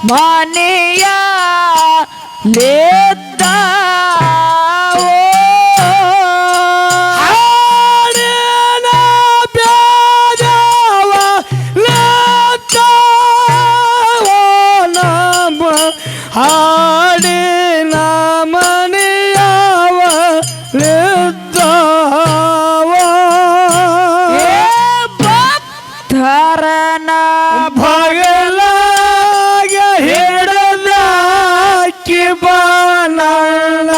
ಮನೆಯ ಲೇದ್ದ ಹಾಡಿನ ಮನೆಯವ ಲಿದ್ದಾವ ಭಕ್ತರನ ಬಗಲಾಗ ಹಿಡದಾಕಿ ಬಾನಲ್ಲ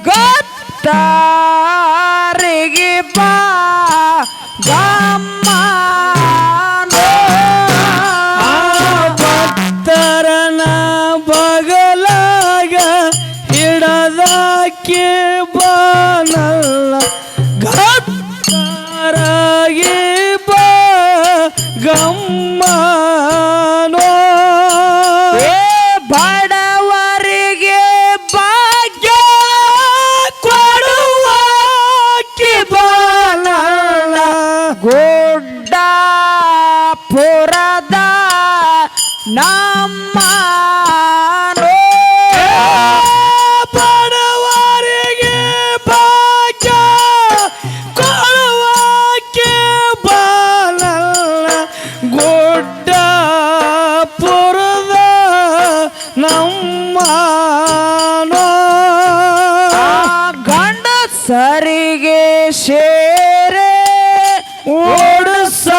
ಗೊತ್ತಾರಿಗೆ ಬಾ ಗಮ್ಮ ಭಕ್ತರನ ಬಗಲಾಗ ಹಿಡದಾಕಿ ಬಾನಲ್ಲ ಗತ್ತರಾಗಿ ಬಾ ಗಮ್ಮನೋ ಬಡವರಿಗೆ ಭಾಗ್ಯ ಕೊಡುವಾಕಿ ಬಾನಲ್ಲ ಗುಡ್ಡ ಪುರದ ನಮ್ಮ ಬಡವರಿಗೆ ಭಾಗ್ಯ ಕೊಡುವಾಕಿ ಬಾನಲ್ಲ ಗುಡ್ಡ ಪುರದ ನಮ್ಮ ಗಂಡಸರಿಗೆ ಶೇರೆ ಓಡಿಸಾಕಿ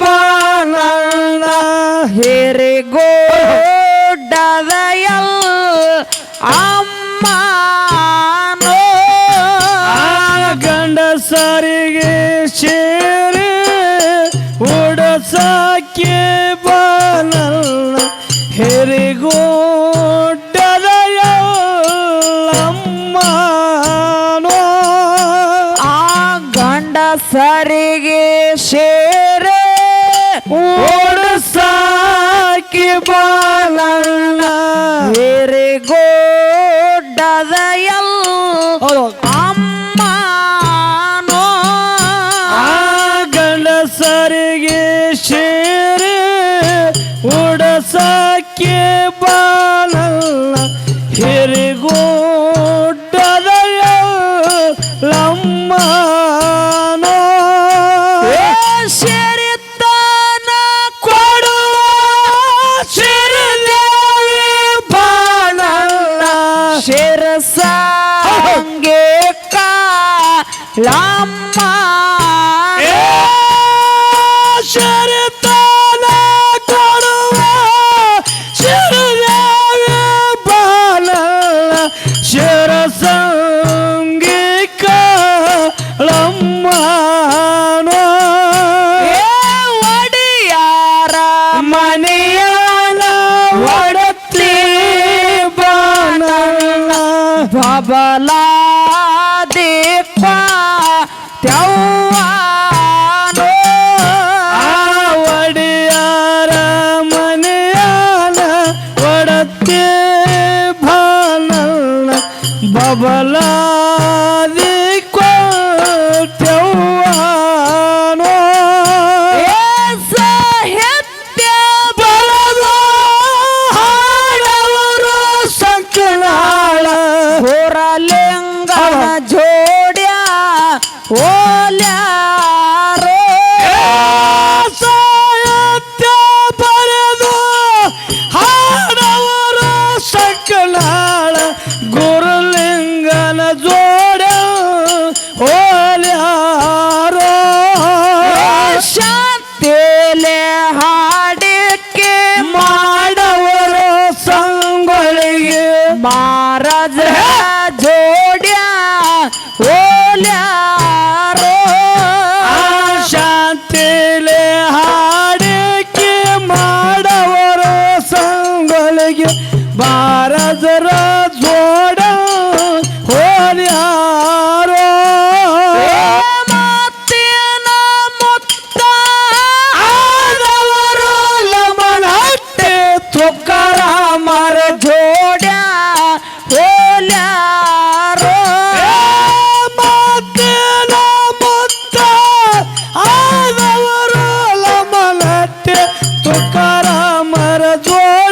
ಬಾನಲ್ಲ ಹಿರಿಗೋಡದ ಅಮ್ಮ ಗಂಡಸರಿಗೆ ಸೇರಿ ಓಡಿಸಾಕಿ ಬಾನಲ್ಲ ಹೆರಿಗೋಡದ ಅಮ್ಮನೋ ಗಂಡಸರಿಗೆ ಶೇರೆ ಓಡಿಸಾಕಿ ಬಾನಲ್ಲ ಹಿರಿಗೋಡದ ಅಮ್ಮ ಗಂಡಸರಿಗೆ ಸೇರಿ ಓಡಿಸಾಕಿ ಬಾನಲ್ಲ ಹಿರಿಗೋಡದ ಲಮ್ಮನೋ ಶರಿತನ ಕೊಡುವ ಶಿರದೇವಿ ಬಾನಲ್ಲ ಶಿರಸಂಗೆ ಕಾಲಮ್ಮ ಶರತನ ಕೊಡುವ ಶಿರದೇವಿ ಬಾನಲ್ಲ ಶಿರಸಂಗಿಕ ಲಮ್ಮನೋ ಒಡೆಯಾರ ಮನೆಯನ ಒಡತಿ ಬಾನಲ್ಲ ಬಬಲ ದೀಪ ತ್ಯವ್ವಾನೋ ಒಡೆಯಾರ ಮನೆಯನ ಒಡತಿ ಬಾನಲ್ಲ ಬಬಲಾದಿ ಕೊಟ್ಟವ್ವಾನೋ ಸಾಹಿತ್ಯ ಬಲದ ಹಾಡವರು ಸಂಕಲಾಳ ಹೊರಲಿಂಗನ ಜೋಡ್ಯ ಓಲ್ಯಾರೋ ಸಾಹಿತ್ಯ ಬರೆದು ಹಾಡವರು ಸಂಕಲಾಳ ಗುರುಲಿಂಗನ ಜೋಡ ಓಲ್ಯಾರೋ ಶಾಂತಿಲೆ ಹಾಡಿಕೆ ಮಾಡವರು ಸಂಗೊಳಿಗೆ ಮಹಾರಾಜ ಜೋಡ್ಯ ಓಲ್ಯಾರೋ ಶಾಂತಿಲೆ ಹಾಡಿಕೆ ಮಾಡವರು ಸಂಗೊಳಿಗೆ ಬಾರದರ ಜೋಡ ಹೋಲ್ಯಾರೋ ಮತ್ತಿನ ಮುತ್ತ ಆದವರು ಲಮನಹಟ್ಟಿ ತುಕಾರಾಮರ ಜೋಡ್ಯ ಓಲ್ಯಾರೋ ಮತ್ತಿನ ಮುತ್ತ ಆದವರು ಲಮನಹಟ್ಟಿ ತುಕಾರಾಮರ ಜೋಡ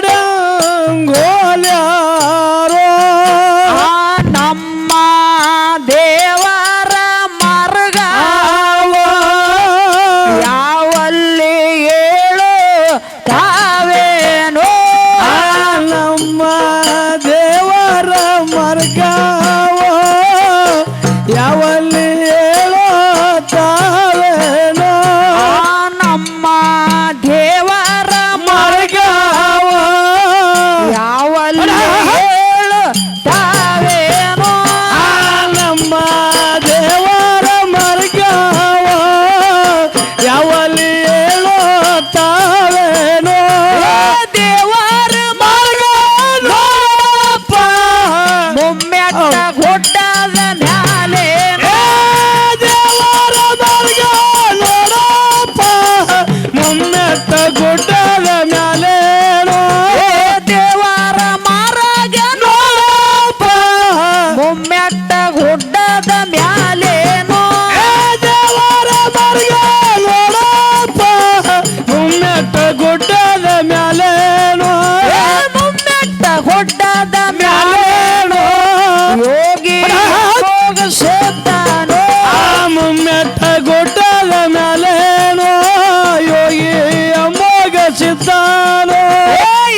ಸಿದ್ಧಾನೋ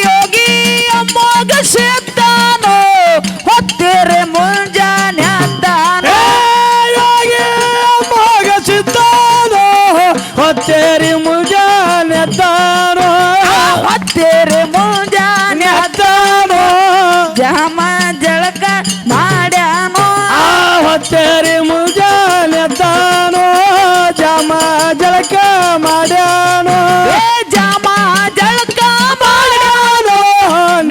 ಯೋಗಿ ಅಮ್ಮೋಗ ಸಿದ್ಧಾನೋ ಹೊತ್ತಿರೆ ಮುಂಜಾನೆ ಅದ್ದಾನೋ ಯೋಗಿ ಮೋಗ ಸಿದ್ಧಾನೋ ಹೊತ್ತೇರಿ ಮುಂಜಾನೆ ಎದ್ದಾನೋ ಹೊತ್ತಿರೆ ಮುಂಜಾನೆ ಎದ್ದಾನೋ ಜಾಮ ಜಳಕ ಮಾಡ್ಯಾನೋ ಹೊತ್ತೇರಿ ಮುಂಜಾನೆ ಎದ್ದಾನೋ ಜಾಮ ಜಳಕ ಮಾಡ್ಯಾನೋ ಜಾಮ ಜಳಕ ಮಾಡ್ಯಾನೋ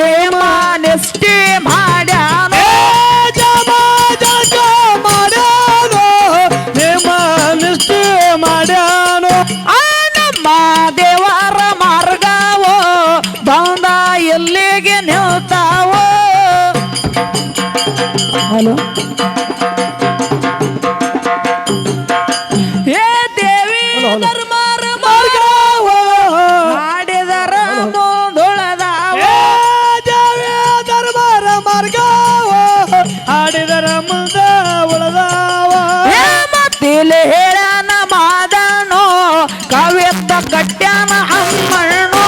ನೇಮ ನಿಷ್ಠೆ ಮಾಡ್ಯಾನೋ ಜಾಮ ಜಳಕ ಮಾಡ್ಯಾನೋ ನೇಮ ನಿಷ್ಠೆ ಮಾಡ್ಯಾನೋ ಆ ನಮ್ಮ ದೇವರ ಮಾರ್ಗವೋ ಬಂದ ಎಲ್ಲಿಗೆ ನಿಲ್ತಾವೋ ಹಲೋ ಏ ದೇವಿ ಧರ್ಮರ ಮಾರ್ಗವ ಮಾಡಿದರ ಮುಂದುಳದಾವ ಧರ್ಮರ ಮಾರ್ಗವ ಹಾಡಿದರ ಮುಂದ ಉಳದಾವ ಮತ್ತಿಲೆ ಹೇಳನ ಮಾದನೋ ಕವಿತ್ತ ಕಟ್ಯಾನ ಅಮ್ಮಣ್ಣೋ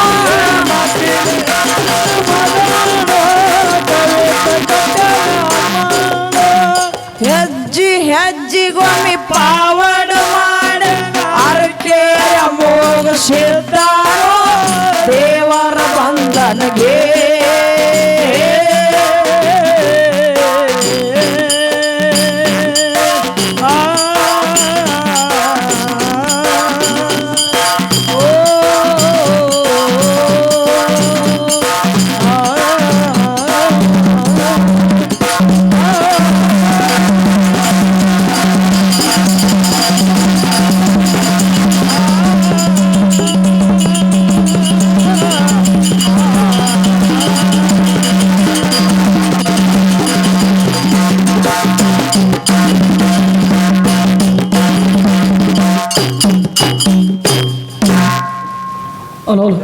ಹೆಜ್ಜಿ ಹೆಜ್ಜಿಗೊಮ್ಮೆ ಪಾವಡ ಮಾಡ ಅರ್ಕೆಯ ಮೋಗ ಸಿದ್ಧಾನೋ ದೇವರ ಬಂಧನಗೆ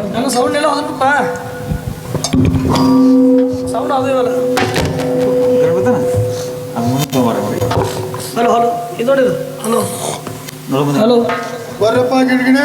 ನನ್ನ ಸೌಂಡ್ ಎಲ್ಲ ಹೋದಪ್ಪ ಸೌಂಡ್ ಅದು ಇವಲ್ಲ ಹಲೋ ಹಲೋ ಇದು ನೋಡಿದು ಹಲೋ ಹಲೋ ಬರ್ರಪ್ಪ ಗಿಡ್ಗಿಣೆ